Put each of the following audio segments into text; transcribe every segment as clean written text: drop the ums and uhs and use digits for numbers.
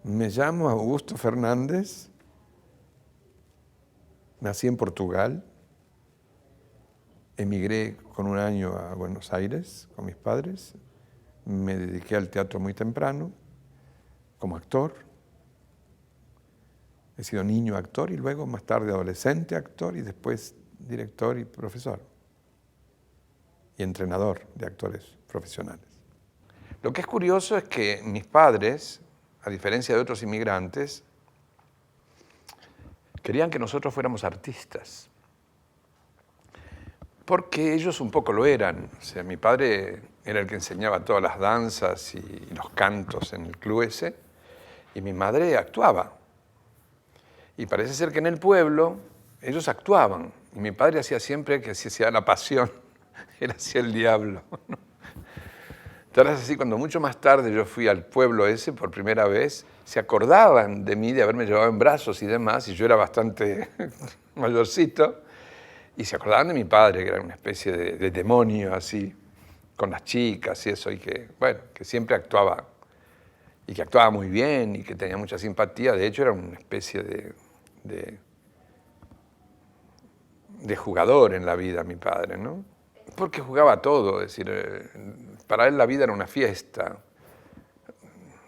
Me llamo Augusto Fernández, nací en Portugal, emigré con 1 año a Buenos Aires con mis padres, me dediqué al teatro muy temprano, como actor. He sido niño actor y luego más tarde adolescente actor y después director y profesor y entrenador de actores profesionales. Lo que es curioso es que mis padres, a diferencia de otros inmigrantes, querían que nosotros fuéramos artistas, porque ellos un poco lo eran. O sea, mi padre era el que enseñaba todas las danzas y los cantos en el club ese, y mi madre actuaba. Y parece ser que en el pueblo ellos actuaban, y mi padre hacía siempre que si hacía la pasión, era así el diablo, ¿no? Tal es así, cuando mucho más tarde yo fui al pueblo ese por primera vez, se acordaban de mí, de haberme llevado en brazos y demás, y yo era bastante mayorcito, y se acordaban de mi padre, que era una especie de demonio así, con las chicas y eso, y que, bueno, que siempre actuaba, y que actuaba muy bien, y que tenía mucha simpatía. De hecho, era una especie de jugador en la vida, mi padre, ¿no? Porque jugaba a todo, es decir, para él la vida era una fiesta.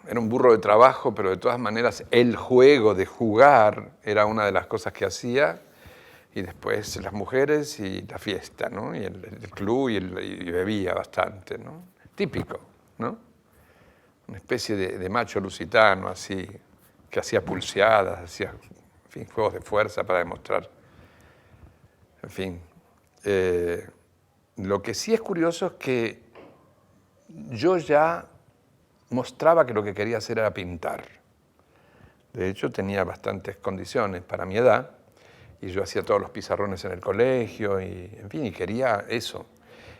Era un burro de trabajo, pero de todas maneras el juego de jugar era una de las cosas que hacía, y después las mujeres y la fiesta, ¿no? Y el club y bebía bastante, ¿no? Típico, ¿no? Una especie de macho lusitano así, que hacía pulseadas, hacía, en fin, juegos de fuerza para demostrar, en fin. Lo que sí es curioso es que yo ya mostraba que lo que quería hacer era pintar. De hecho, tenía bastantes condiciones para mi edad, y yo hacía todos los pizarrones en el colegio, y, en fin, y quería eso.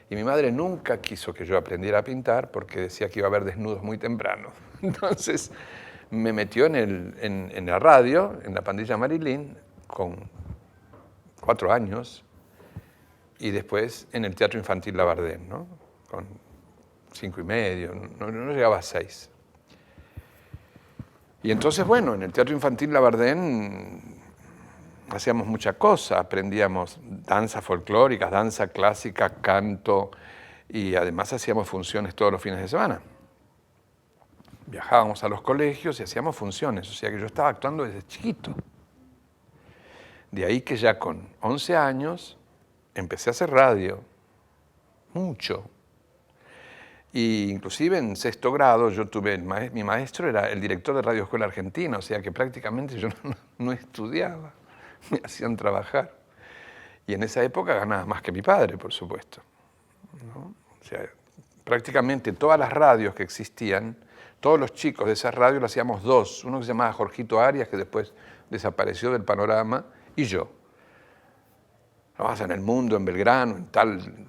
Y mi madre nunca quiso que yo aprendiera a pintar porque decía que iba a haber desnudos muy temprano. Entonces me metió en la radio, en la pandilla Marilyn, con 4 años, y después en el Teatro Infantil Labardén, ¿no? Con 5 y medio, no llegaba a 6. Y entonces, bueno, en el Teatro Infantil Labardén hacíamos muchas cosas, aprendíamos danzas folclóricas, danza clásica, canto, y además hacíamos funciones todos los fines de semana. Viajábamos a los colegios y hacíamos funciones, o sea que yo estaba actuando desde chiquito. De ahí que ya con 11 años empecé a hacer radio, mucho. Y inclusive en 6º grado yo tuve, mi maestro era el director de Radio Escuela Argentina, o sea que prácticamente yo no estudiaba, me hacían trabajar. Y en esa época ganaba más que mi padre, por supuesto, ¿no? O sea, prácticamente todas las radios que existían, todos los chicos de esas radios lo hacíamos 2, uno que se llamaba Jorgito Arias, que después desapareció del panorama, y yo. Trabajabas en El Mundo, en Belgrano, en tal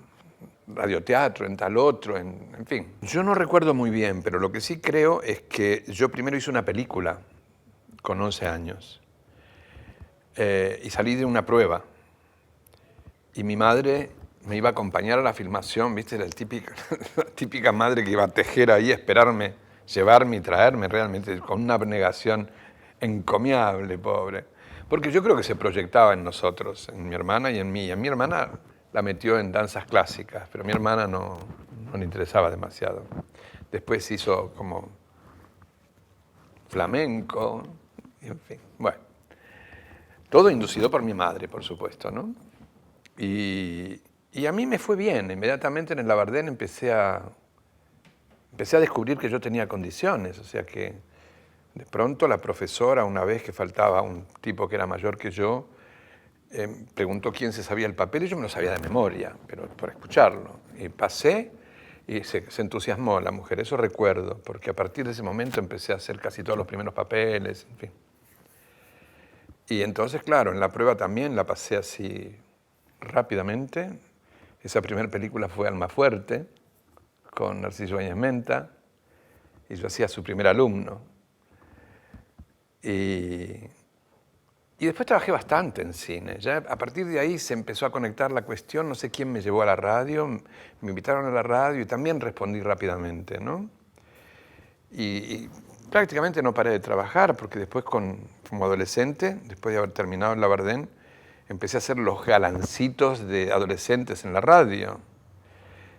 radioteatro, en tal otro, en fin. Yo no recuerdo muy bien, pero lo que sí creo es que yo primero hice una película con 11 años y salí de una prueba. Y mi madre me iba a acompañar a la filmación, ¿viste? La típica madre que iba a tejer ahí, a esperarme, llevarme y traerme realmente con una abnegación encomiable, pobre. Porque yo creo que se proyectaba en nosotros, en mi hermana y en mí. Y a mi hermana la metió en danzas clásicas, pero a mi hermana no le interesaba demasiado. Después hizo como flamenco, y en fin, bueno. Todo inducido por mi madre, por supuesto, ¿no? Y a mí me fue bien. Inmediatamente en el Labardén empecé a descubrir que yo tenía condiciones. O sea que de pronto la profesora, una vez que faltaba un tipo que era mayor que yo, preguntó quién se sabía el papel y yo me lo sabía de memoria, pero por escucharlo. Y pasé y se entusiasmó la mujer, eso recuerdo, porque a partir de ese momento empecé a hacer casi todos los primeros papeles, en fin. Y entonces, claro, en la prueba también la pasé así rápidamente. Esa primera película fue Almafuerte, con Narciso Bañez Menta, y yo hacía su primer alumno. Y después trabajé bastante en cine. Ya a partir de ahí se empezó a conectar la cuestión, no sé quién me llevó a la radio, me invitaron a la radio y también respondí rápidamente, ¿no? Y prácticamente no paré de trabajar, porque después como adolescente, después de haber terminado en Labardén, empecé a hacer los galancitos de adolescentes en la radio.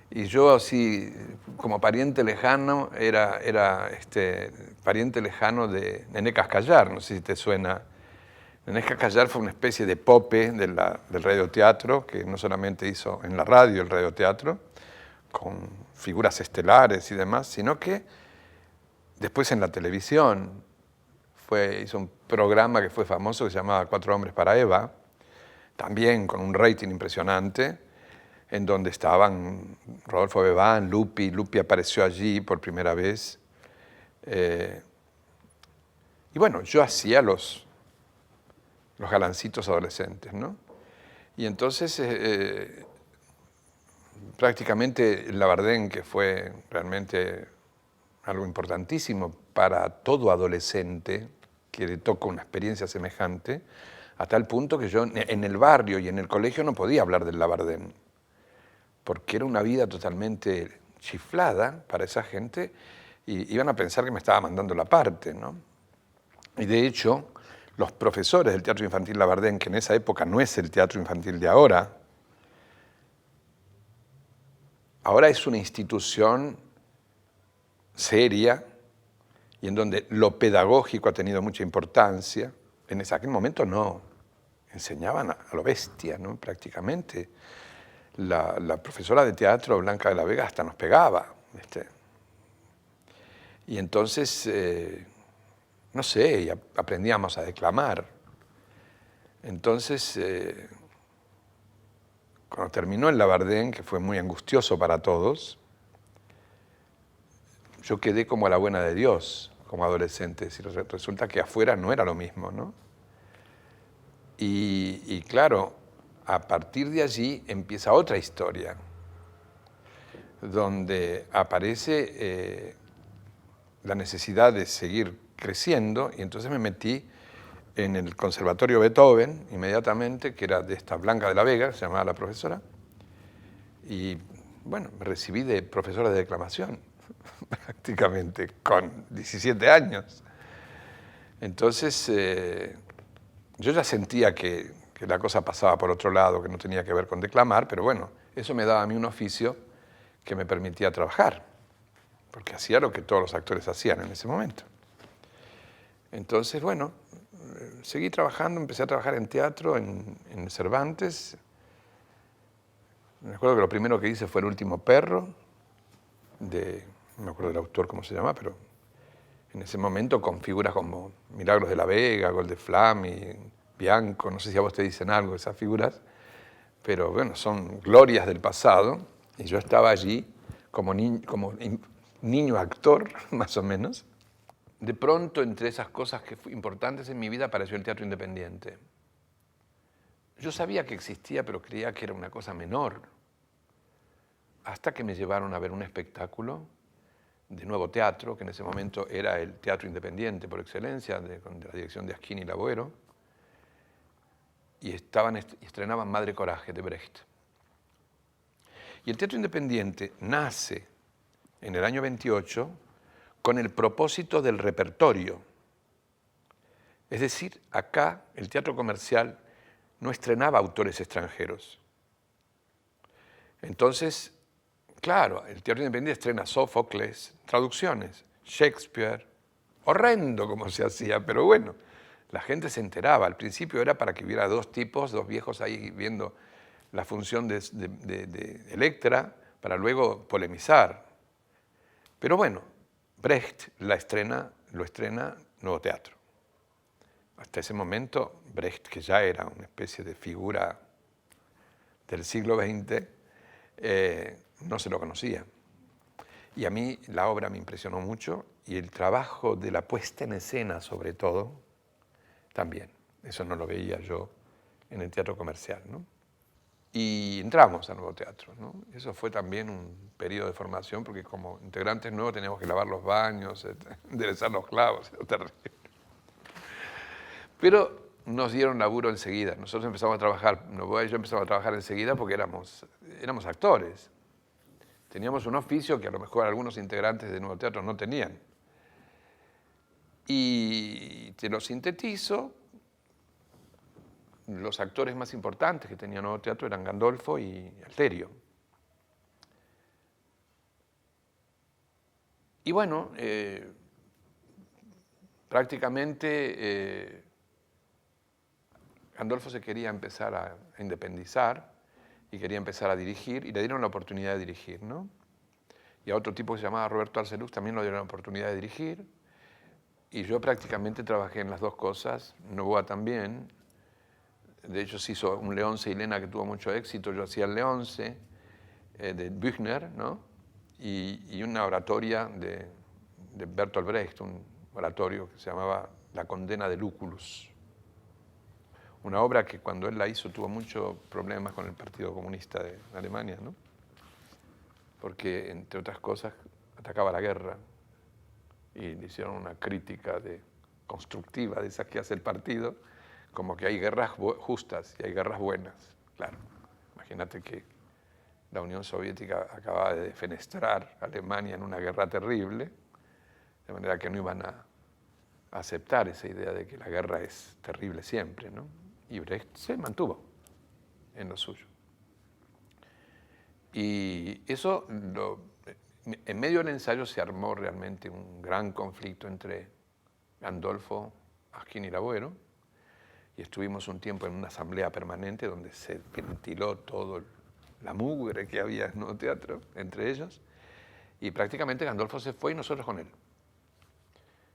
Y yo así, como pariente lejano, era pariente lejano de Nené Cascallar, no sé si te suena. Nené Cascallar fue una especie de Pope del radioteatro, que no solamente hizo en la radio el radioteatro, con figuras estelares y demás, sino que después en la televisión hizo un programa que fue famoso que se llamaba Cuatro hombres para Eva, también con un rating impresionante, en donde estaban Rodolfo Bebán, Lupi apareció allí por primera vez. Y bueno, yo hacía los galancitos adolescentes, ¿no? Y entonces, prácticamente Labardén, que fue realmente algo importantísimo para todo adolescente que le toca una experiencia semejante, a tal punto que yo en el barrio y en el colegio no podía hablar del Labardén, porque era una vida totalmente chiflada para esa gente y iban a pensar que me estaba mandando la parte, ¿no? Y de hecho, los profesores del Teatro Infantil Labardén, que en esa época no es el teatro infantil de ahora es una institución seria y en donde lo pedagógico ha tenido mucha importancia. En aquel momento no, enseñaban a lo bestia, ¿no? Prácticamente. La profesora de teatro, Blanca de la Vega, hasta nos pegaba. Y entonces, no sé, aprendíamos a declamar. Entonces, cuando terminó el Labardén, que fue muy angustioso para todos, yo quedé como a la buena de Dios, como adolescente. Resulta que afuera no era lo mismo, ¿no? Y claro, a partir de allí empieza otra historia, donde aparece la necesidad de seguir creciendo, y entonces me metí en el Conservatorio Beethoven inmediatamente, que era de esta Blanca de la Vega, se llamaba la profesora, y bueno, me recibí de profesora de declamación, prácticamente, con 17 años. Entonces, yo ya sentía que la cosa pasaba por otro lado, que no tenía que ver con declamar, pero bueno, eso me daba a mí un oficio que me permitía trabajar, porque hacía lo que todos los actores hacían en ese momento. Entonces, bueno, seguí trabajando, empecé a trabajar en teatro, en Cervantes. Me acuerdo que lo primero que hice fue El último perro, no me acuerdo del autor cómo se llama, pero en ese momento con figuras como Milagros de la Vega, Goldeflamy, Bianco, no sé si a vos te dicen algo esas figuras, pero bueno, son glorias del pasado, y yo estaba allí como niño actor, más o menos. De pronto, entre esas cosas que fueron importantes en mi vida, apareció el teatro independiente. Yo sabía que existía, pero creía que era una cosa menor, hasta que me llevaron a ver un espectáculo de Nuevo Teatro, que en ese momento era el teatro independiente por excelencia, con la dirección de Asquini y Labuero, y estrenaban Madre Coraje de Brecht. Y el teatro independiente nace en el año 28 con el propósito del repertorio. Es decir, acá el teatro comercial no estrenaba autores extranjeros. Entonces, claro, el teatro independiente estrena Sófocles, traducciones, Shakespeare, horrendo como se hacía, pero bueno, la gente se enteraba. Al principio era para que hubiera dos viejos ahí viendo la función de Electra, para luego polemizar. Pero bueno, Brecht lo estrena Nuevo Teatro. Hasta ese momento, Brecht, que ya era una especie de figura del siglo XX, no se lo conocía. Y a mí la obra me impresionó mucho, y el trabajo de la puesta en escena, sobre todo, también. Eso no lo veía yo en el teatro comercial, ¿no? Y entramos al Nuevo Teatro, ¿no? Eso fue también un periodo de formación, porque como integrantes nuevos teníamos que lavar los baños, enderezar los clavos, era terrible. Pero nos dieron laburo enseguida. Nosotros empezamos a trabajar, Novoa y yo empezamos a trabajar enseguida porque éramos actores. Teníamos un oficio que a lo mejor algunos integrantes de Nuevo Teatro no tenían. Y te lo sintetizo. Los actores más importantes que tenía Nuevo Teatro eran Gandolfo y Alterio. Y bueno, prácticamente Gandolfo se quería empezar a independizar y quería empezar a dirigir, y le dieron la oportunidad de dirigir, ¿no? Y a otro tipo que se llamaba Roberto Arcelux también le dieron la oportunidad de dirigir, y yo prácticamente trabajé en las dos cosas, Novoa también. De hecho se hizo un Leonce y Lena que tuvo mucho éxito, yo hacía el Leonce de Büchner, ¿no? Y una oratoria de Bertolt Brecht, un oratorio que se llamaba La condena de Lucullus. Una obra que cuando él la hizo tuvo muchos problemas con el Partido Comunista de Alemania, ¿no? Porque, entre otras cosas, atacaba la guerra y le hicieron una crítica constructiva de esas que hace el partido, como que hay guerras justas y hay guerras buenas. Claro, imagínate que la Unión Soviética acababa de defenestrar a Alemania en una guerra terrible, de manera que no iban a aceptar esa idea de que la guerra es terrible siempre, ¿no? Y Brecht se mantuvo en lo suyo. Y eso, en medio del ensayo se armó realmente un gran conflicto entre Gandolfo, Asquini y Labuero, y estuvimos un tiempo en una asamblea permanente donde se ventiló todo la mugre que había en Nuevo Teatro entre ellos, y prácticamente Gandolfo se fue y nosotros con él.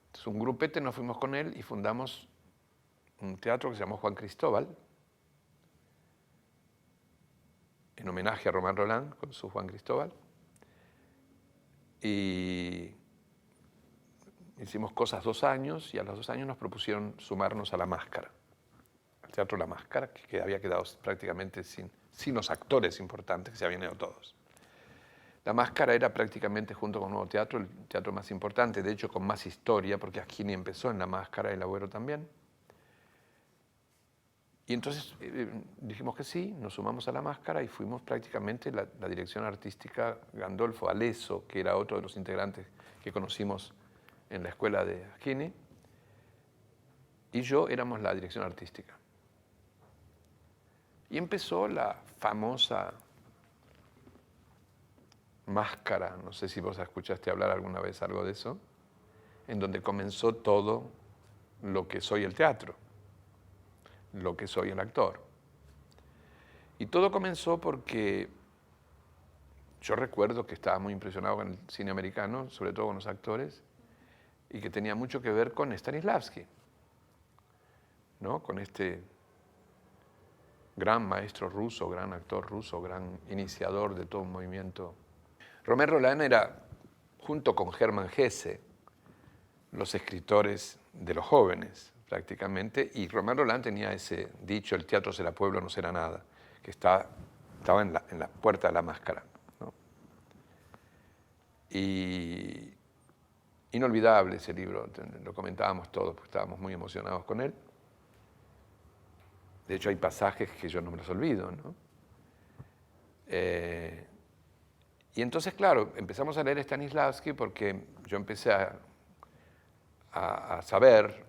Entonces un grupete nos fuimos con él y fundamos un teatro que se llamó Juan Cristóbal, en homenaje a Román Roland con su Juan Cristóbal, y hicimos cosas 2 años, y a los 2 años nos propusieron sumarnos a La Máscara, al Teatro La Máscara, que había quedado prácticamente sin los actores importantes, que se habían ido todos. La Máscara era prácticamente, junto con Nuevo Teatro, el teatro más importante, de hecho con más historia, porque Asquini empezó en La Máscara y el Agüero también. Y entonces dijimos que sí, nos sumamos a La Máscara y fuimos prácticamente la dirección artística. Gandolfo Aleso, que era otro de los integrantes que conocimos en la escuela de Asquini, y yo éramos la dirección artística. Y empezó la famosa Máscara, no sé si vos escuchaste hablar alguna vez algo de eso, en donde comenzó todo lo que soy el teatro, lo que soy el actor. Y todo comenzó porque yo recuerdo que estaba muy impresionado con el cine americano, sobre todo con los actores, y que tenía mucho que ver con Stanislavski, ¿no? Con este gran maestro ruso, gran actor ruso, gran iniciador de todo un movimiento. Romain Rolland era, junto con Hermann Hesse, los escritores de los jóvenes, prácticamente, y Romain Rolland tenía ese dicho, el teatro será pueblo, no será nada, que estaba en la puerta de La Máscara, ¿no? Y inolvidable ese libro, lo comentábamos todos, porque estábamos muy emocionados con él. De hecho, hay pasajes que yo no me los olvido, ¿no? Y entonces, claro, empezamos a leer Stanislavski porque yo empecé a saber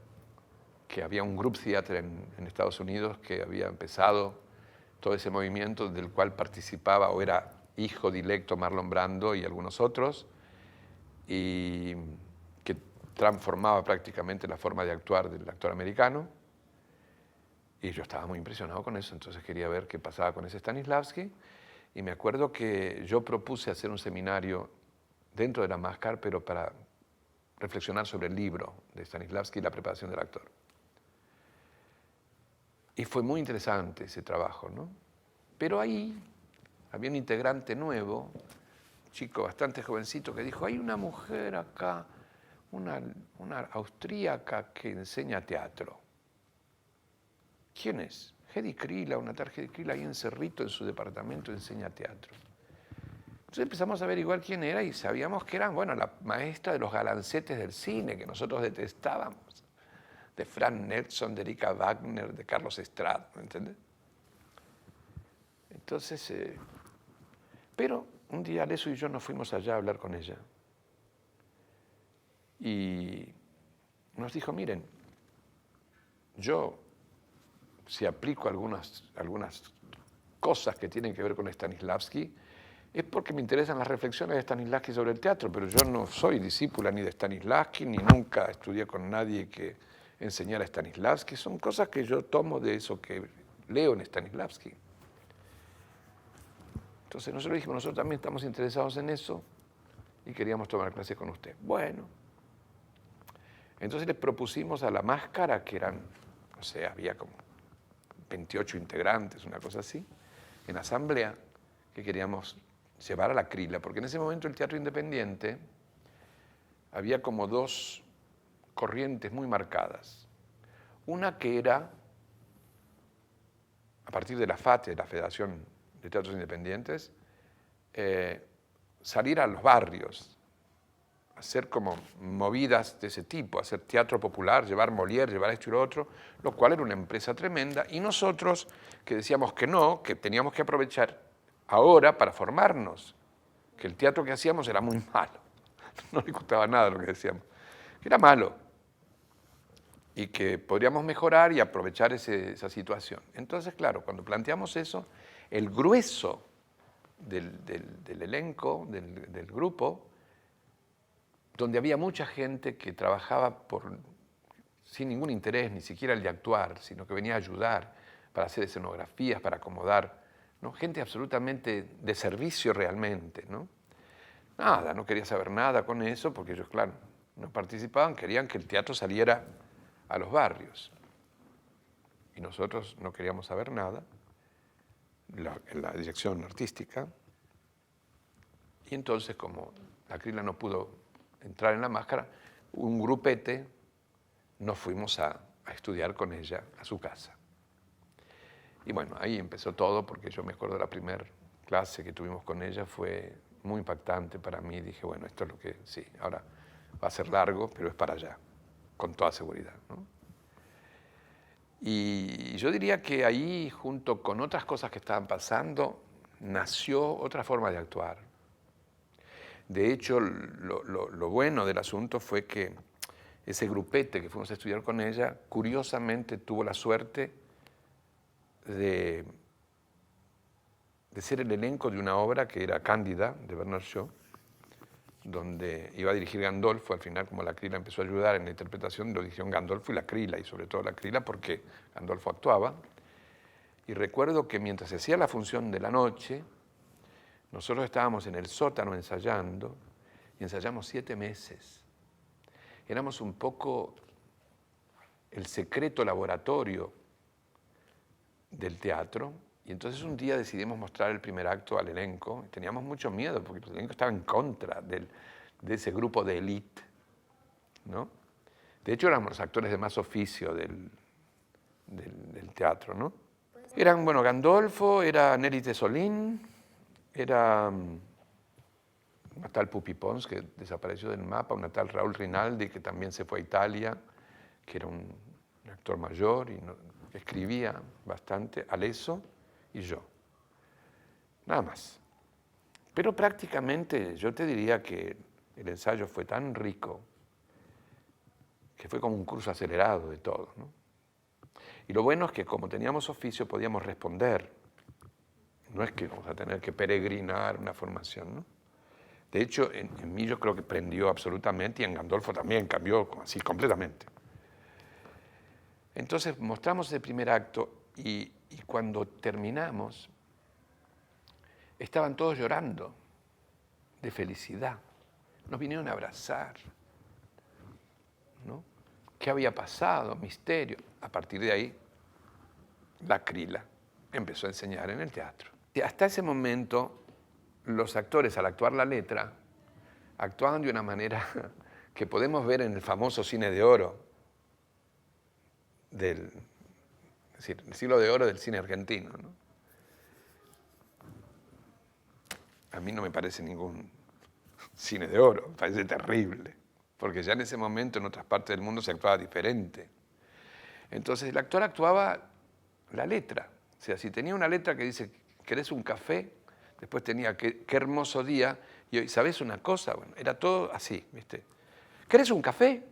que había un group theater en Estados Unidos que había empezado todo ese movimiento del cual participaba o era hijo directo Marlon Brando y algunos otros, y que transformaba prácticamente la forma de actuar del actor americano. Y yo estaba muy impresionado con eso, entonces quería ver qué pasaba con ese Stanislavski. Y me acuerdo que yo propuse hacer un seminario dentro de La Máscara, pero para reflexionar sobre el libro de Stanislavski y la preparación del actor. Y fue muy interesante ese trabajo, ¿no? Pero ahí había un integrante nuevo, un chico bastante jovencito, que dijo, hay una mujer acá, una austríaca que enseña teatro. ¿Quién es? Hedy Krila, una tal Hedy Krila ahí en Cerrito, en su departamento, enseña teatro. Entonces empezamos a averiguar quién era y sabíamos que era, bueno, la maestra de los galancetes del cine, que nosotros detestábamos, de Franz Nelson, de Erika Wagner, de Carlos Estrada, ¿me entiendes? Entonces, pero un día Aleso y yo nos fuimos allá a hablar con ella. Y nos dijo, miren, yo si aplico algunas cosas que tienen que ver con Stanislavski, es porque me interesan las reflexiones de Stanislavski sobre el teatro, pero yo no soy discípula ni de Stanislavski, ni nunca estudié con nadie que enseñara Stanislavski. Son cosas que yo tomo de eso que leo en Stanislavski. Entonces nosotros dijimos, nosotros también estamos interesados en eso y queríamos tomar clases con usted. Bueno, entonces les propusimos a La Máscara, que eran, no sé, había como 28 integrantes, una cosa así, en asamblea, que queríamos llevar a la Acrila, porque en ese momento el teatro independiente había como dos corrientes muy marcadas. Una que era, a partir de la FATE, la Federación de Teatros Independientes, salir a los barrios, hacer como movidas de ese tipo, hacer teatro popular, llevar Molière, llevar esto y lo otro, lo cual era una empresa tremenda, y nosotros que decíamos que no, que teníamos que aprovechar ahora para formarnos, que el teatro que hacíamos era muy malo, no le gustaba nada lo que decíamos, que era malo, y que podríamos mejorar y aprovechar esa situación. Entonces, claro, cuando planteamos eso, el grueso del elenco, del grupo, donde había mucha gente que trabajaba sin ningún interés, ni siquiera el de actuar, sino que venía a ayudar para hacer escenografías, para acomodar, ¿no? Gente absolutamente de servicio realmente, ¿no? Nada, no quería saber nada con eso, porque ellos, claro, no participaban, querían que el teatro saliera a los barrios. Y nosotros no queríamos saber nada, la dirección artística. Y entonces, como la Acrila no pudo entrar en La Máscara, un grupete nos fuimos a estudiar con ella a su casa. Y bueno, ahí empezó todo, porque yo me acuerdo de la primera clase que tuvimos con ella, fue muy impactante para mí. Dije, bueno, esto es lo que, sí, ahora va a ser largo, pero es para allá, con toda seguridad, ¿no? Y yo diría que ahí, junto con otras cosas que estaban pasando, nació otra forma de actuar. De hecho, lo bueno del asunto fue que ese grupete que fuimos a estudiar con ella, curiosamente tuvo la suerte de ser el elenco de una obra que era Cándida, de Bernard Shaw, donde iba a dirigir Gandolfo. Al final, como la Acrila empezó a ayudar en la interpretación, lo dirigieron Gandolfo y la Acrila, y sobre todo la Acrila porque Gandolfo actuaba. Y recuerdo que mientras se hacía la función de la noche, nosotros estábamos en el sótano ensayando, y ensayamos 7 meses. Éramos un poco el secreto laboratorio del teatro, y entonces un día decidimos mostrar el primer acto al elenco. Teníamos mucho miedo, porque el elenco estaba en contra de ese grupo de élite, ¿no? De hecho, éramos los actores de más oficio del teatro, ¿no? Eran, bueno, Gandolfo, era Nelly Tesolín, era una tal Pupi Pons, que desapareció del mapa, una tal Raúl Rinaldi, que también se fue a Italia, que era un actor mayor y escribía bastante, Alesso y yo. Nada más. Pero prácticamente yo te diría que el ensayo fue tan rico que fue como un curso acelerado de todo, ¿no? Y lo bueno es que como teníamos oficio podíamos responder. No es que vamos a tener que peregrinar una formación, ¿no? De hecho, en mí yo creo que prendió absolutamente, y en Gandolfo también cambió así completamente. Entonces mostramos el primer acto y cuando terminamos estaban todos llorando de felicidad. Nos vinieron a abrazar, ¿no? ¿Qué había pasado? Misterio. A partir de ahí, la Acrila empezó a enseñar en el teatro. Y hasta ese momento, los actores, al actuar la letra, actuaban de una manera que podemos ver en el famoso cine de oro, es decir, el siglo de oro del cine argentino, ¿no? A mí no me parece ningún cine de oro, me parece terrible, porque ya en ese momento en otras partes del mundo se actuaba diferente. Entonces el actor actuaba la letra, o sea, si tenía una letra que dice, ¿querés un café? Después tenía, qué hermoso día, y hoy, ¿sabés una cosa? Bueno, era todo así, ¿viste? ¿Querés un café?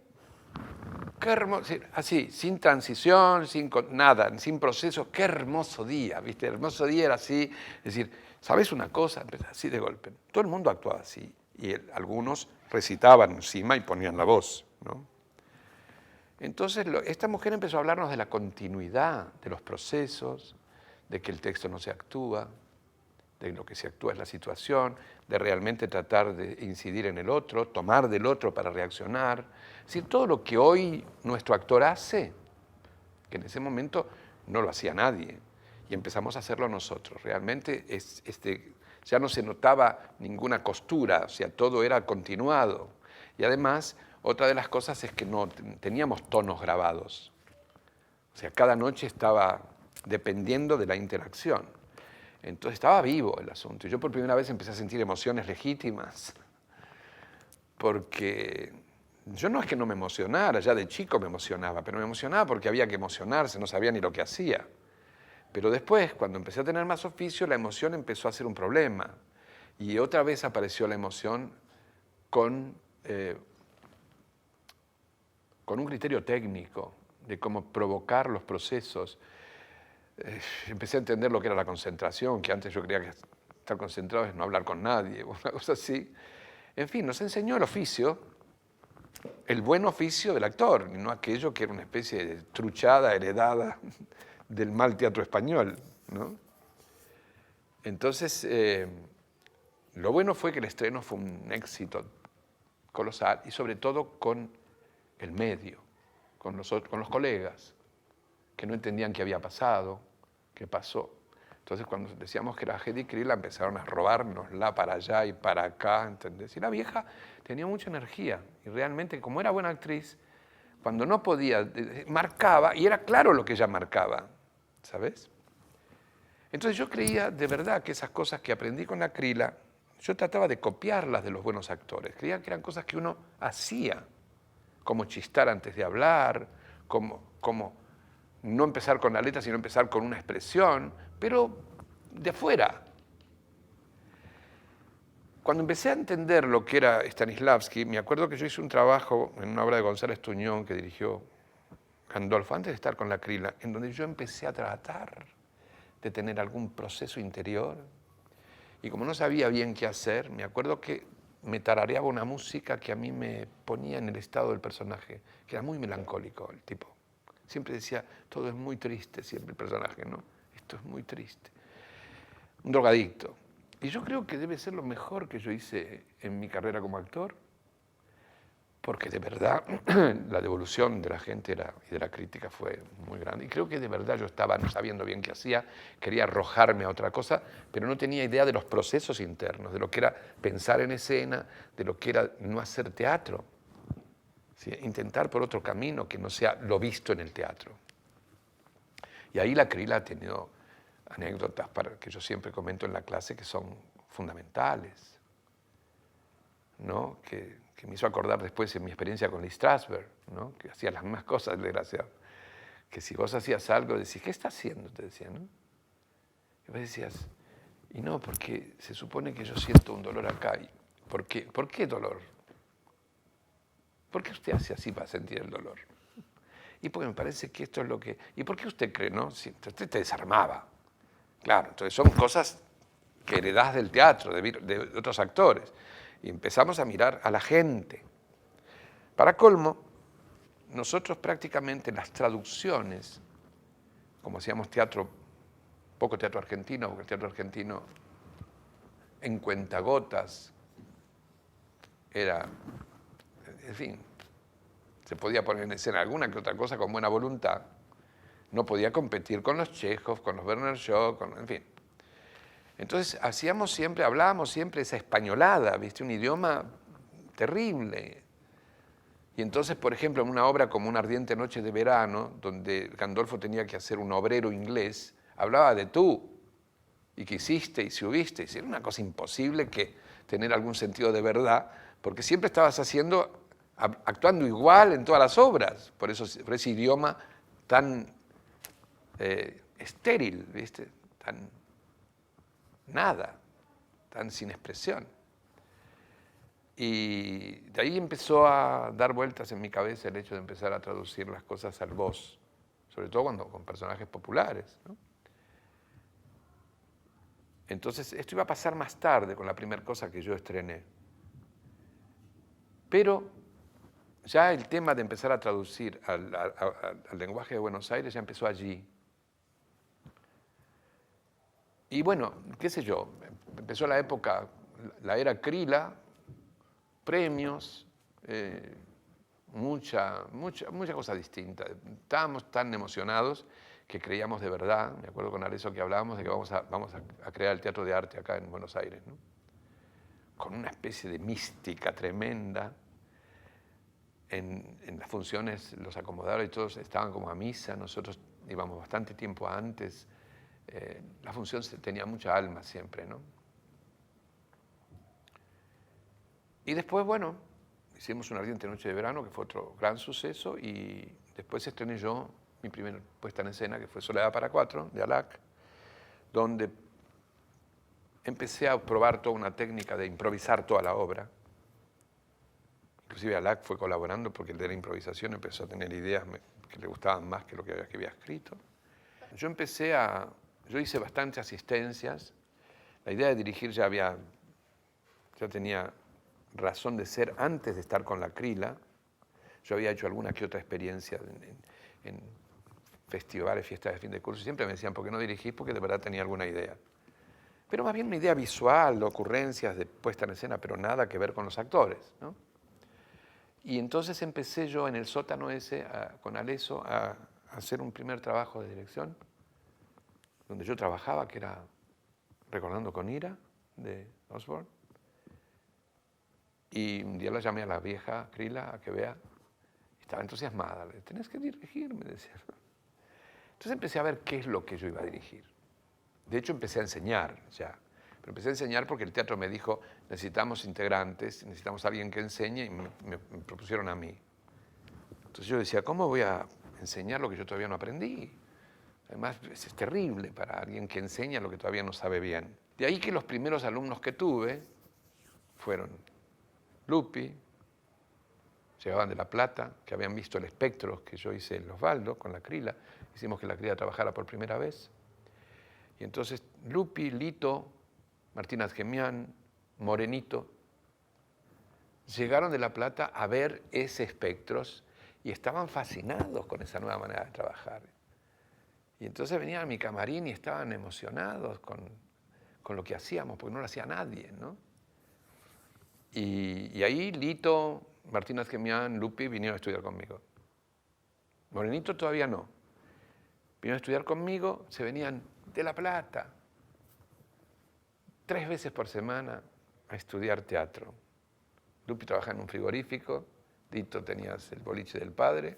qué hermoso, así, sin transición, nada, sin proceso, qué hermoso día, ¿viste? El hermoso día era así, es decir, ¿sabes una cosa? Así de golpe. Todo el mundo actuaba así, y algunos recitaban encima y ponían la voz, ¿no? Entonces, esta mujer empezó a hablarnos de la continuidad de los procesos, de que el texto no se actúa, de lo que se actúa es la situación, de realmente tratar de incidir en el otro, tomar del otro para reaccionar. Es decir, todo lo que hoy nuestro actor hace, que en ese momento no lo hacía nadie, y empezamos a hacerlo nosotros. Realmente ya no se notaba ninguna costura, o sea, todo era continuado. Y además, otra de las cosas es que no teníamos tonos grabados. O sea, cada noche estaba dependiendo de la interacción. Entonces estaba vivo el asunto. Y yo por primera vez empecé a sentir emociones legítimas, porque yo no es que no me emocionara, ya de chico me emocionaba, pero me emocionaba porque había que emocionarse, no sabía ni lo que hacía. Pero después, cuando empecé a tener más oficio, la emoción empezó a ser un problema. Y otra vez apareció la emoción con un criterio técnico de cómo provocar los procesos. Empecé a entender lo que era la concentración, que antes yo creía que estar concentrado es no hablar con nadie, una cosa así. En fin, nos enseñó el oficio, el buen oficio del actor, y no aquello que era una especie de truchada heredada del mal teatro español, ¿no? Entonces, lo bueno fue que el estreno fue un éxito colosal, y sobre todo con el medio, con los colegas, que no entendían qué había pasado, qué pasó. Entonces, cuando decíamos que era Hedy Krila, empezaron a robárnosla para allá y para acá, ¿entendés? Y la vieja tenía mucha energía, y realmente, como era buena actriz, cuando no podía, marcaba, y era claro lo que ella marcaba, ¿sabes? Entonces yo creía de verdad que esas cosas que aprendí con la Krila, yo trataba de copiarlas de los buenos actores. Creía que eran cosas que uno hacía, como chistar antes de hablar, como no empezar con la letra, sino empezar con una expresión, pero de afuera. Cuando empecé a entender lo que era Stanislavski, me acuerdo que yo hice un trabajo en una obra de González Tuñón que dirigió Gandolfo, antes de estar con la Krila, en donde yo empecé a tratar de tener algún proceso interior. Y como no sabía bien qué hacer, me acuerdo que me tarareaba una música que a mí me ponía en el estado del personaje, que era muy melancólico el tipo. Siempre decía, todo es muy triste, siempre el personaje, ¿no? Esto es muy triste. Un drogadicto. Y yo creo que debe ser lo mejor que yo hice en mi carrera como actor, porque de verdad la devolución de la gente y de la crítica fue muy grande. Y creo que de verdad yo estaba no sabiendo bien qué hacía, quería arrojarme a otra cosa, pero no tenía idea de los procesos internos, de lo que era pensar en escena, de lo que era no hacer teatro. ¿Sí? Intentar por otro camino que no sea lo visto en el teatro. Y ahí la Krila ha tenido anécdotas que yo siempre comento en la clase que son fundamentales, ¿no? Que me hizo acordar después en mi experiencia con Lee Strasberg, ¿no? Que hacía las mismas cosas, desgraciado. Que si vos hacías algo, decís, ¿qué está haciendo? Te decía, ¿no? Y vos decías, y no, porque se supone que yo siento un dolor acá. ¿Por qué? ¿Por qué dolor? ¿Por qué usted hace así para sentir el dolor? Y porque me parece que esto es lo que... ¿Y por qué usted cree, no? Si usted te desarmaba. Claro, entonces son cosas que heredás del teatro, de otros actores. Y empezamos a mirar a la gente. Para colmo, nosotros prácticamente las traducciones, como hacíamos teatro, poco teatro argentino, porque el teatro argentino en cuentagotas era, en fin, se podía poner en escena alguna que otra cosa con buena voluntad, no podía competir con los Chekhov, con los Werner Shaw, en fin. Entonces hablábamos siempre esa españolada, ¿viste? Un idioma terrible. Y entonces, por ejemplo, en una obra como Una ardiente noche de verano, donde Gandolfo tenía que hacer un obrero inglés, hablaba de tú, y que hiciste, y si hubiste, y era una cosa imposible que tener algún sentido de verdad, porque siempre estabas actuando igual en todas las obras, por ese idioma tan estéril, ¿viste? Tan sin expresión. Y de ahí empezó a dar vueltas en mi cabeza el hecho de empezar a traducir las cosas al voz, sobre todo cuando con personajes populares, ¿no? Entonces, esto iba a pasar más tarde con la primera cosa que yo estrené. Pero ya el tema de empezar a traducir al lenguaje de Buenos Aires ya empezó allí. Y bueno, qué sé yo, empezó la época, la era Krila, premios, mucha cosa distinta. Estábamos tan emocionados que creíamos de verdad, me acuerdo con Arezzo que hablábamos de que vamos a crear el teatro de arte acá en Buenos Aires, ¿no? Con una especie de mística tremenda. En las funciones los acomodadores y todos estaban como a misa, nosotros íbamos bastante tiempo antes. La función tenía mucha alma siempre, ¿no? Y después, bueno, hicimos Una ardiente noche de verano, que fue otro gran suceso, y después estrené yo mi primera puesta en escena, que fue Soledad para cuatro, de Alac, donde empecé a probar toda una técnica de improvisar toda la obra. Inclusive Alac fue colaborando porque el de la improvisación empezó a tener ideas que le gustaban más que lo que había escrito. Yo hice bastantes asistencias. La idea de dirigir ya tenía razón de ser antes de estar con la Krila. Yo había hecho alguna que otra experiencia en festivales, fiestas de fin de curso, y siempre me decían, ¿por qué no dirigís? Porque de verdad tenía alguna idea. Pero más bien una idea visual, ocurrencias de puesta en escena, pero nada que ver con los actores, ¿no? Y entonces empecé yo en el sótano ese, con Aleso, a hacer un primer trabajo de dirección, donde yo trabajaba, que era Recordando con ira, de Osborne. Y un día la llamé a la vieja Krila a que vea. Estaba entusiasmada. Le tenés que dirigir, me decía. Entonces empecé a ver qué es lo que yo iba a dirigir. De hecho, empecé a enseñar ya. Pero empecé a enseñar porque el teatro me dijo, necesitamos integrantes, necesitamos alguien que enseñe, y me propusieron a mí. Entonces yo decía, ¿cómo voy a enseñar lo que yo todavía no aprendí? Además, es terrible para alguien que enseña lo que todavía no sabe bien. De ahí que los primeros alumnos que tuve fueron Lupi, llegaban de La Plata, que habían visto el espectro que yo hice en Osvaldo con la Krila. Hicimos que la Krila trabajara por primera vez. Y entonces Lupi, Lito, Martín Gemián, Morenito, llegaron de La Plata a ver ese espectros y estaban fascinados con esa nueva manera de trabajar. Y entonces venían a mi camarín y estaban emocionados con lo que hacíamos, porque no lo hacía nadie, ¿no? Y ahí Lito, Martín Gemián, Lupi vinieron a estudiar conmigo. Morenito todavía no. Vinieron a estudiar conmigo, se venían de La Plata 3 veces por semana a estudiar teatro. Lupi trabajaba en un frigorífico, Lito tenía el boliche del padre,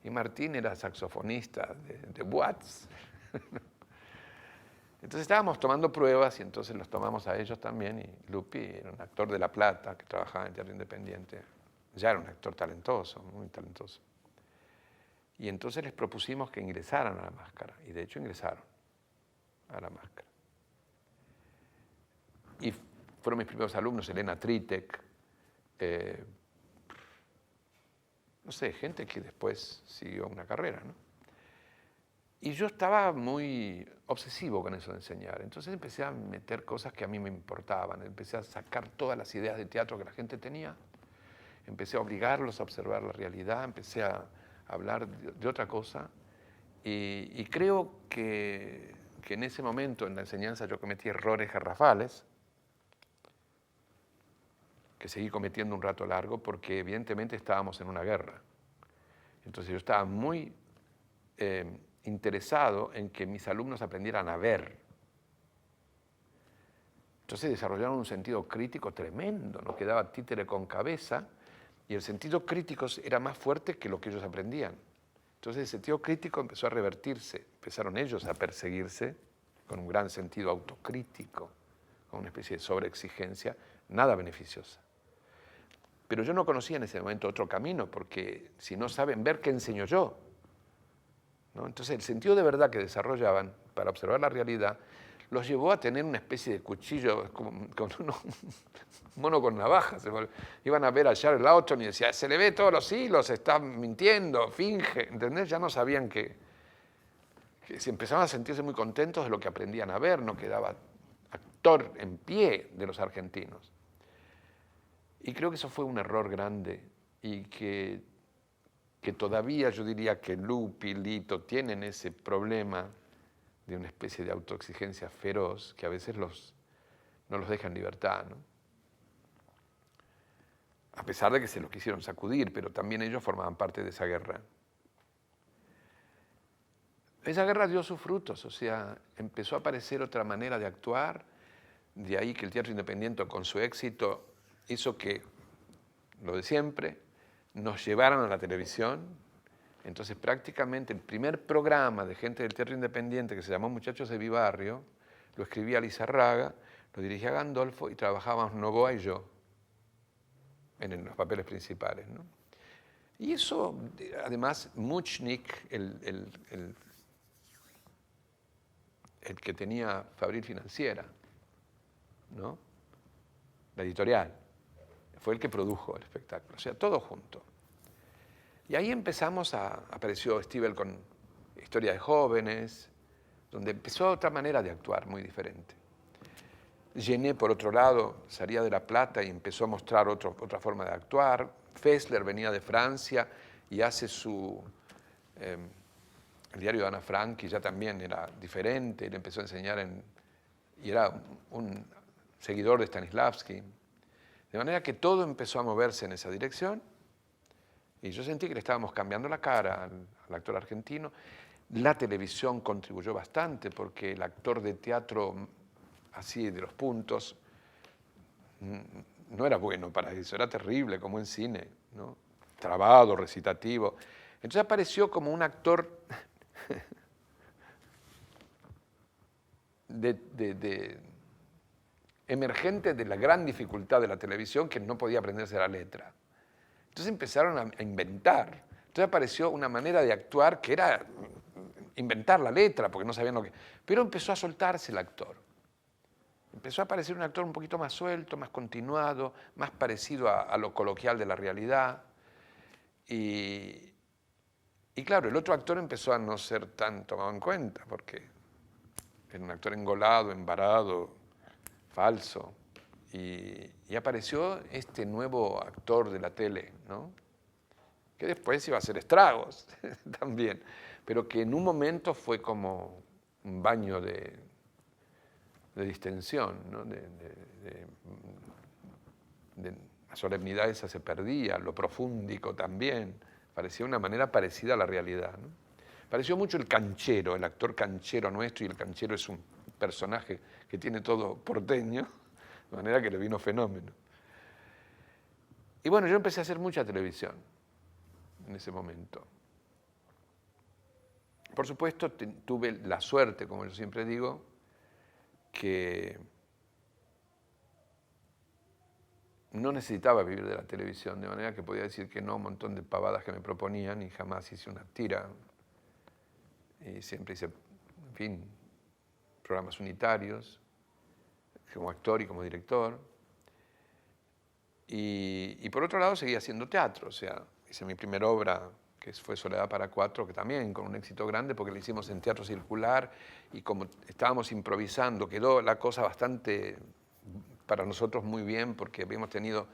y Martín era saxofonista de Watts. Entonces estábamos tomando pruebas y entonces los tomamos a ellos también. Y Lupi era un actor de La Plata que trabajaba en teatro independiente. Ya era un actor talentoso, muy talentoso. Y entonces les propusimos que ingresaran a La Máscara. Y de hecho ingresaron a La Máscara. Y fueron mis primeros alumnos, Elena Tritek, no sé, gente que después siguió una carrera, ¿no? Y yo estaba muy obsesivo con eso de enseñar. Entonces empecé a meter cosas que a mí me importaban. Empecé a sacar todas las ideas de teatro que la gente tenía. Empecé a obligarlos a observar la realidad. Empecé a hablar de otra cosa. Y creo que en ese momento en la enseñanza yo cometí errores garrafales, que seguí cometiendo un rato largo porque evidentemente estábamos en una guerra. Entonces yo estaba muy interesado en que mis alumnos aprendieran a ver. Entonces desarrollaron un sentido crítico tremendo, no quedaba títere con cabeza, y el sentido crítico era más fuerte que lo que ellos aprendían. Entonces el sentido crítico empezó a revertirse, empezaron ellos a perseguirse con un gran sentido autocrítico, con una especie de sobreexigencia, nada beneficiosa. Pero yo no conocía en ese momento otro camino, porque si no saben ver, ¿qué enseño yo? ¿No? Entonces el sentido de verdad que desarrollaban para observar la realidad los llevó a tener una especie de cuchillo con un mono con navaja. Iban a ver a Charles Laughton y decía, se le ve todos los hilos, está mintiendo, finge, ¿entendés? Ya no sabían que se empezaban a sentirse muy contentos de lo que aprendían a ver, no quedaba actor en pie de los argentinos. Y creo que eso fue un error grande y que todavía yo diría que Lupi, Lito tienen ese problema de una especie de autoexigencia feroz que a veces no los deja en libertad, ¿no? A pesar de que se los quisieron sacudir, pero también ellos formaban parte de esa guerra. Esa guerra dio sus frutos, o sea, empezó a aparecer otra manera de actuar, de ahí que el teatro independiente con su éxito hizo que, lo de siempre, nos llevaran a la televisión. Entonces prácticamente el primer programa de gente del teatro independiente que se llamó Muchachos de mi barrio, lo escribía Lizarraga, lo dirigía Gandolfo y trabajábamos Novoa y yo en los papeles principales, ¿no? Y eso, además, Muchnik, el que tenía Fabril Financiera, ¿no? La editorial, fue el que produjo el espectáculo, o sea, todo junto. Y ahí apareció Stivel con Historia de Jóvenes, donde empezó otra manera de actuar muy diferente. Gené, por otro lado, salía de La Plata y empezó a mostrar otra forma de actuar. Fessler venía de Francia y hace el diario de Ana Frank, y ya también era diferente, él empezó a enseñar y era un seguidor de Stanislavski. De manera que todo empezó a moverse en esa dirección. Y yo sentí que le estábamos cambiando la cara al actor argentino. La televisión contribuyó bastante porque el actor de teatro, así de los puntos, no era bueno para eso, era terrible como en cine, ¿no? Trabado, recitativo. Entonces apareció como un actor emergente de la gran dificultad de la televisión, que no podía aprenderse la letra. Entonces empezaron a inventar. Entonces apareció una manera de actuar que era inventar la letra, porque no sabían lo que... Pero empezó a soltarse el actor. Empezó a aparecer un actor un poquito más suelto, más continuado, más parecido a lo coloquial de la realidad. Y claro, el otro actor empezó a no ser tan tomado en cuenta, porque era un actor engolado, embarado, falso. Y apareció este nuevo actor de la tele, ¿no? Que después iba a hacer estragos también, pero que en un momento fue como un baño de distensión, ¿no? La solemnidad esa se perdía, lo profúndico también, parecía una manera parecida a la realidad, ¿no? Pareció mucho el canchero, el actor canchero nuestro, y el canchero es un personaje que tiene todo porteño, de manera que le vino fenómeno. Y bueno, yo empecé a hacer mucha televisión en ese momento. Por supuesto, tuve la suerte, como yo siempre digo, que no necesitaba vivir de la televisión, de manera que podía decir que no a un montón de pavadas que me proponían y jamás hice una tira. Y siempre hice, en fin, programas unitarios, como actor y como director. Y por otro lado seguía haciendo teatro, o sea, hice mi primera obra, que fue Soledad para Cuatro, que también con un éxito grande porque la hicimos en Teatro Circular, y como estábamos improvisando, quedó la cosa bastante, para nosotros muy bien, porque habíamos tenido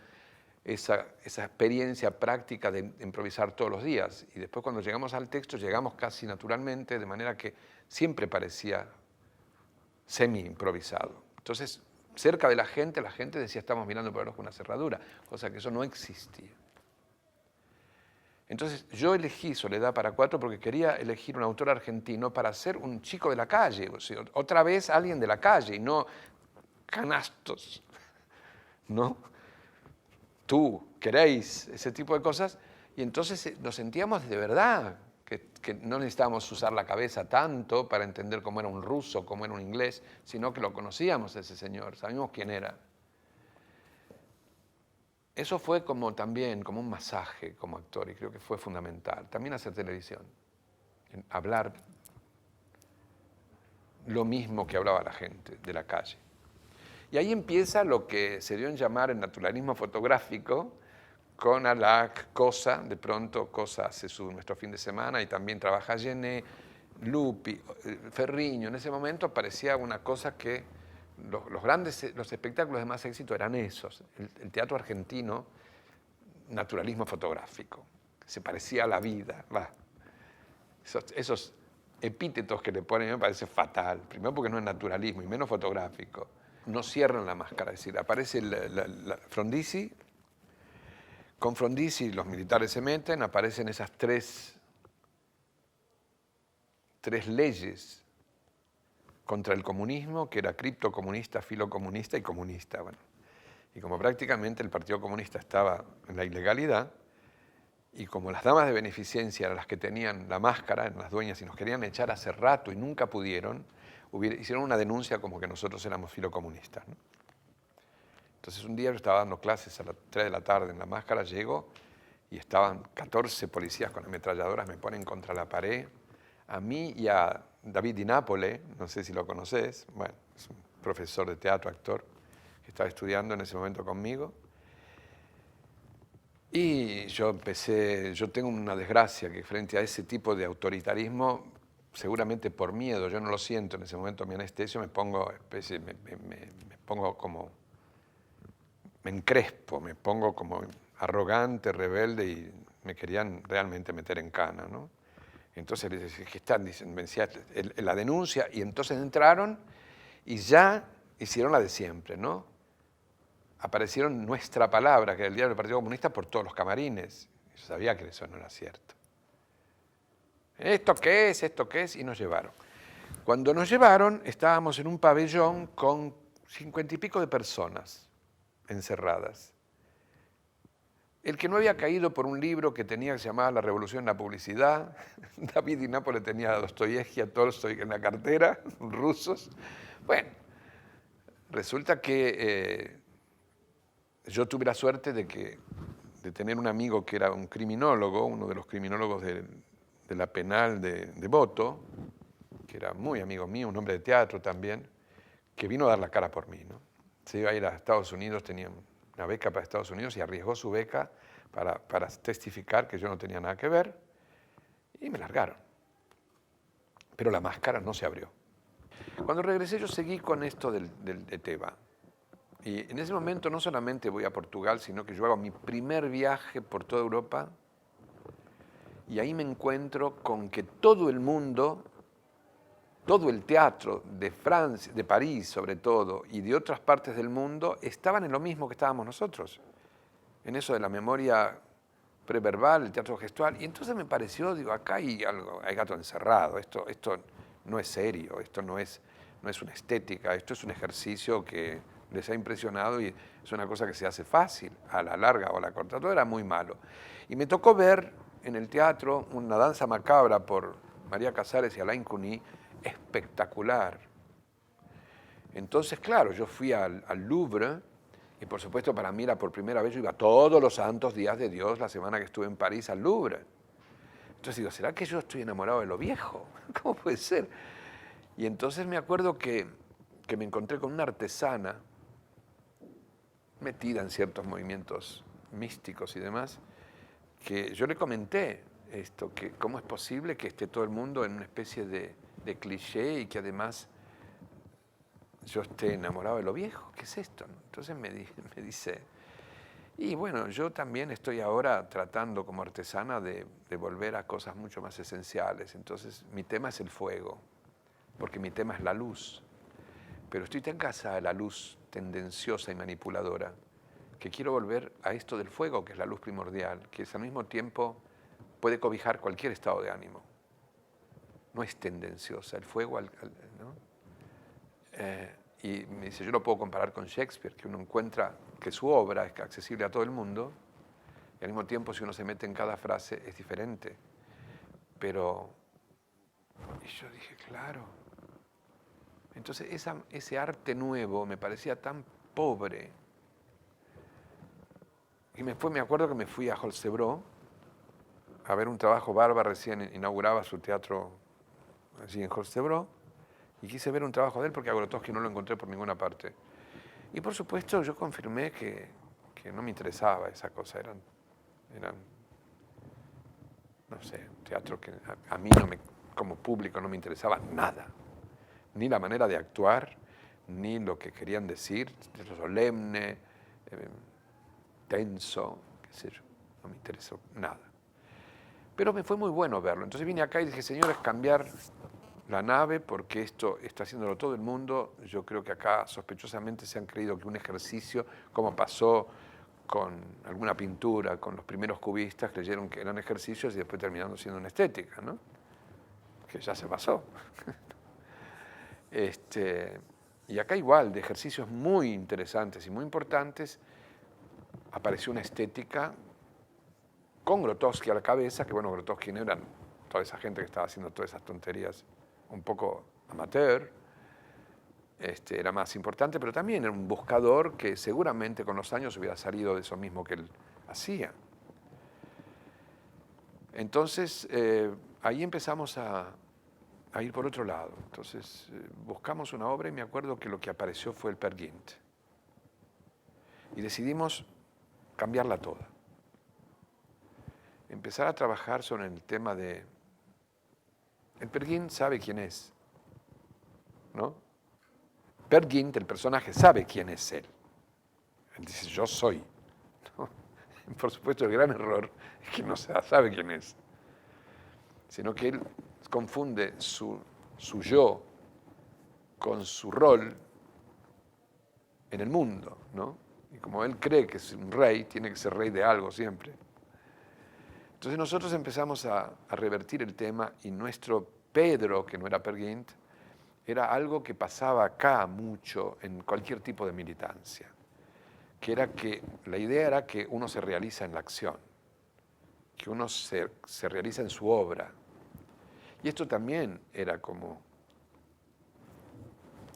esa experiencia práctica de improvisar todos los días. Y después cuando llegamos al texto, llegamos casi naturalmente, de manera que siempre parecía semi-improvisado. Entonces, cerca de la gente decía, estamos mirando por el ojo de una cerradura, cosa que eso no existía. Entonces, yo elegí Soledad para Cuatro porque quería elegir un autor argentino para ser un chico de la calle, o sea, otra vez alguien de la calle, y no canastos, ¿no? Tú, queréis, ese tipo de cosas. Y entonces nos sentíamos de verdad, que no necesitábamos usar la cabeza tanto para entender cómo era un ruso, cómo era un inglés, sino que lo conocíamos a ese señor, sabíamos quién era. Eso fue como también, como un masaje como actor, y creo que fue fundamental. También hacer televisión, hablar lo mismo que hablaba la gente de la calle. Y ahí empieza lo que se dio en llamar el naturalismo fotográfico, con Alac, Cosa, de pronto Cosa hace nuestro fin de semana y también trabaja Gené, Lupi, Ferriño. En ese momento aparecía una cosa que los espectáculos de más éxito eran esos. El teatro argentino, naturalismo fotográfico, se parecía a la vida. Esos epítetos que le ponen me parece fatal. Primero porque no es naturalismo y menos fotográfico. No cierran la máscara, es decir, aparece Frondizi. Con Frondizi los militares se meten, aparecen esas tres leyes contra el comunismo, que era criptocomunista, filocomunista y comunista. Bueno, y como prácticamente el Partido Comunista estaba en la ilegalidad, y como las damas de beneficencia eran las que tenían la máscara, eran las dueñas, y nos querían echar hace rato y nunca pudieron, hicieron una denuncia como que nosotros éramos filocomunistas, ¿no? Entonces un día yo estaba dando clases a las 3 de la tarde en la máscara, llego y estaban 14 policías con ametralladoras, me ponen contra la pared, a mí y a David Di Napoli, no sé si lo conoces, bueno, es un profesor de teatro, actor, que estaba estudiando en ese momento conmigo. Y yo tengo una desgracia que frente a ese tipo de autoritarismo, seguramente por miedo, yo no lo siento en ese momento, mi anestesio, me pongo como, me encrespo, me pongo como arrogante, rebelde y me querían realmente meter en cana, ¿no? Entonces les decía, ¿qué están? Dicen, me decía la denuncia, y entonces entraron y ya hicieron la de siempre, ¿no? Aparecieron Nuestra Palabra, que era el diario del Partido Comunista, por todos los camarines. Yo sabía que eso no era cierto. ¿Esto qué es? ¿Esto qué es? Y nos llevaron. Cuando nos llevaron, estábamos en un pabellón con 50 y pico de personas encerradas. El que no había caído por un libro que tenía que se llamaba La Revolución en la Publicidad, David Di Napoli tenía a Dostoyevsky, a Tolstoy en la cartera, rusos. Bueno, resulta que yo tuve la suerte de tener un amigo que era un criminólogo, uno de los criminólogos de la penal de Boto, que era muy amigo mío, un hombre de teatro también, que vino a dar la cara por mí, ¿no? Se iba a ir a Estados Unidos, tenía una beca para Estados Unidos y arriesgó su beca para testificar que yo no tenía nada que ver, y me largaron. Pero la máscara no se abrió. Cuando regresé yo seguí con esto de Teba. Y en ese momento no solamente voy a Portugal, sino que yo hago mi primer viaje por toda Europa y ahí me encuentro con que todo el mundo, todo el teatro de Francia, de París sobre todo, y de otras partes del mundo, estaban en lo mismo que estábamos nosotros, en eso de la memoria preverbal, el teatro gestual. Y entonces me pareció, digo, acá hay algo, hay gato encerrado, esto no es serio, esto no es una estética, esto es un ejercicio que les ha impresionado y es una cosa que se hace fácil, a la larga o a la corta, todo era muy malo. Y me tocó ver en el teatro una danza macabra por María Casares y Alain Cuny, espectacular. Entonces, claro, yo fui al Louvre y por supuesto para mí era por primera vez, yo iba todos los santos días de Dios la semana que estuve en París al Louvre. Entonces digo, ¿será que yo estoy enamorado de lo viejo? ¿Cómo puede ser? Y entonces me acuerdo que me encontré con una artesana metida en ciertos movimientos místicos y demás, que yo le comenté esto, que cómo es posible que esté todo el mundo en una especie de cliché y que además yo esté enamorado de lo viejo. ¿Qué es esto? Entonces me dice, y bueno, yo también estoy ahora tratando como artesana de volver a cosas mucho más esenciales. Entonces mi tema es el fuego, porque mi tema es la luz. Pero estoy tan cansada de la luz tendenciosa y manipuladora que quiero volver a esto del fuego, que es la luz primordial, que al mismo tiempo puede cobijar cualquier estado de ánimo. No es tendenciosa, el fuego, ¿no? Y me dice, yo lo puedo comparar con Shakespeare, que uno encuentra que su obra es accesible a todo el mundo, y al mismo tiempo si uno se mete en cada frase es diferente. Pero, y yo dije, claro. Entonces ese arte nuevo me parecía tan pobre. Y me acuerdo que me fui a Holstebro a ver un trabajo. Barba recién inauguraba su teatro allí en Holstebro. Y quise ver un trabajo de él porque a Grotowski no lo encontré por ninguna parte. Y por supuesto yo confirmé que no me interesaba esa cosa, eran no sé, teatro que a mí como público no me interesaba nada. Ni la manera de actuar, ni lo que querían decir, solemne, tenso, qué sé yo, no me interesó nada. Pero me fue muy bueno verlo. Entonces vine acá y dije, señores, cambiar la nave porque esto está haciéndolo todo el mundo. Yo creo que acá sospechosamente se han creído que un ejercicio, como pasó con alguna pintura, con los primeros cubistas, creyeron que eran ejercicios y después terminaron siendo una estética, ¿no? Que ya se pasó. Y acá igual, de ejercicios muy interesantes y muy importantes, apareció una estética con Grotowski a la cabeza, que bueno, Grotowski no eran toda esa gente que estaba haciendo todas esas tonterías un poco amateur, era más importante, pero también era un buscador que seguramente con los años hubiera salido de eso mismo que él hacía. Entonces, ahí empezamos a ir por otro lado. Entonces, buscamos una obra y me acuerdo que lo que apareció fue el Peer Gynt. Y decidimos cambiarla toda. Empezar a trabajar sobre el tema de... El Peer Gynt sabe quién es, ¿no? Peer Gynt, el personaje, sabe quién es él. Él dice, yo soy. ¿No? Por supuesto, el gran error es que no sabe quién es, sino que él confunde su yo con su rol en el mundo, ¿no? Y como él cree que es un rey, tiene que ser rey de algo siempre. Entonces nosotros empezamos a revertir el tema y nuestro Pedro, que no era Peer Gynt, era algo que pasaba acá mucho en cualquier tipo de militancia, que era que la idea era que uno se realiza en la acción, que uno se realiza en su obra. Y esto también era como,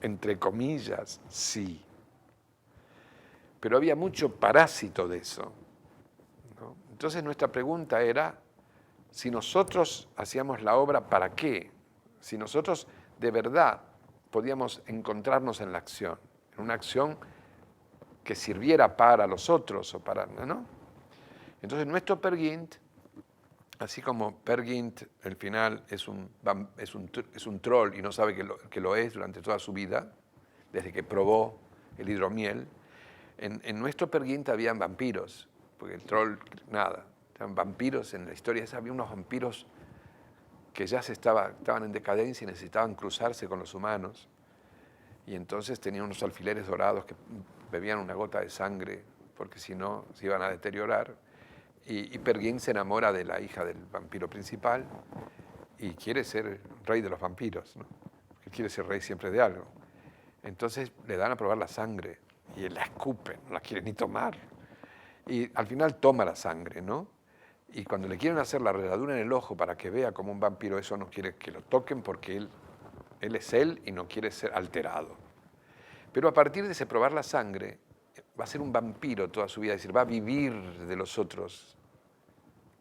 entre comillas, sí. Pero había mucho parásito de eso, ¿no? Entonces nuestra pregunta era, si nosotros hacíamos la obra, ¿para qué? Si nosotros de verdad podíamos encontrarnos en la acción, en una acción que sirviera para los otros o para, ¿no? Entonces nuestro Peer Gynt, así como Peer Gynt, el final es un troll y no sabe que lo es durante toda su vida, desde que probó el hidromiel, en nuestro Peer Gynt habían vampiros, porque el troll, nada, eran vampiros en la historia esa, había unos vampiros que ya estaban en decadencia y necesitaban cruzarse con los humanos, y entonces tenían unos alfileres dorados que bebían una gota de sangre, porque si no se iban a deteriorar. Y Peer Gynt se enamora de la hija del vampiro principal y quiere ser rey de los vampiros, ¿no? Porque quiere ser rey siempre de algo. Entonces le dan a probar la sangre y él la escupe, no la quiere ni tomar. Y al final toma la sangre, ¿no? Y cuando le quieren hacer la herradura en el ojo para que vea como un vampiro, eso no quiere que lo toquen porque él es él y no quiere ser alterado. Pero a partir de ese probar la sangre, va a ser un vampiro toda su vida, es decir, va a vivir de los otros,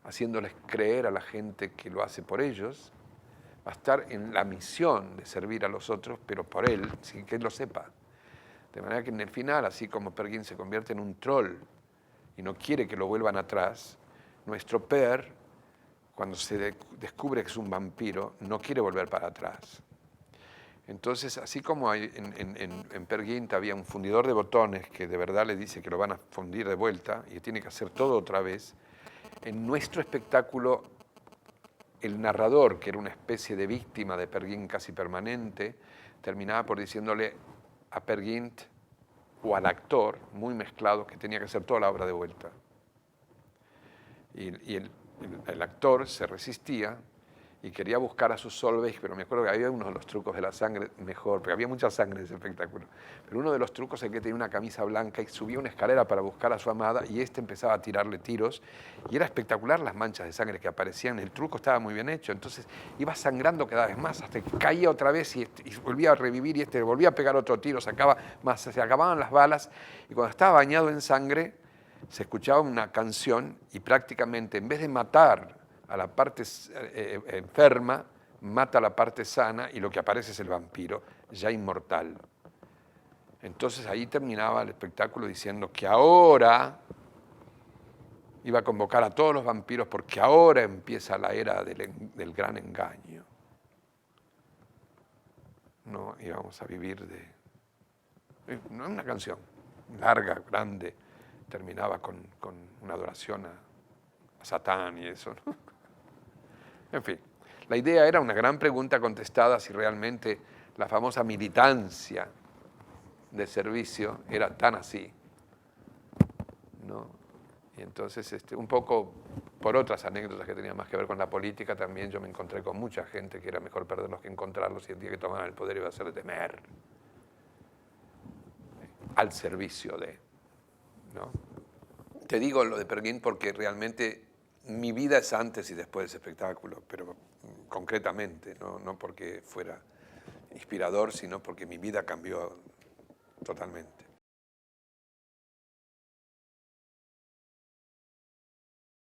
haciéndoles creer a la gente que lo hace por ellos, va a estar en la misión de servir a los otros, pero por él, sin que él lo sepa. De manera que en el final, así como Peer Gynt se convierte en un troll y no quiere que lo vuelvan atrás, nuestro Peer, cuando se descubre que es un vampiro, no quiere volver para atrás. Entonces, así como en Peer Gynt había un fundidor de botones que de verdad le dice que lo van a fundir de vuelta y que tiene que hacer todo otra vez, en nuestro espectáculo el narrador, que era una especie de víctima de Peer Gynt casi permanente, terminaba por diciéndole a Peer Gynt o al actor, muy mezclado, que tenía que hacer toda la obra de vuelta. Y el actor se resistía y quería buscar a su Solveig, pero me acuerdo que había uno de los trucos de la sangre mejor, porque había mucha sangre en ese espectáculo, pero uno de los trucos es que tenía una camisa blanca y subía una escalera para buscar a su amada y empezaba a tirarle tiros y era espectacular las manchas de sangre que aparecían, el truco estaba muy bien hecho, entonces iba sangrando cada vez más hasta que caía otra vez y volvía a revivir y volvía a pegar otro tiro, se acababan las balas y cuando estaba bañado en sangre se escuchaba una canción y prácticamente en vez de matar a la parte enferma, mata la parte sana y lo que aparece es el vampiro, ya inmortal. Entonces ahí terminaba el espectáculo diciendo que ahora iba a convocar a todos los vampiros porque ahora empieza la era del gran engaño. No íbamos a vivir de... No es una canción larga, grande, terminaba con una adoración a Satán y eso, ¿no? En fin, la idea era una gran pregunta contestada si realmente la famosa militancia de servicio era tan así, ¿no? Y entonces, un poco por otras anécdotas que tenían más que ver con la política, también yo me encontré con mucha gente que era mejor perderlos que encontrarlos y el día que tomaran el poder iba a ser de temer al servicio de, ¿no? Te digo lo de Peer Gynt porque realmente mi vida es antes y después de ese espectáculo, pero concretamente, no porque fuera inspirador, sino porque mi vida cambió totalmente.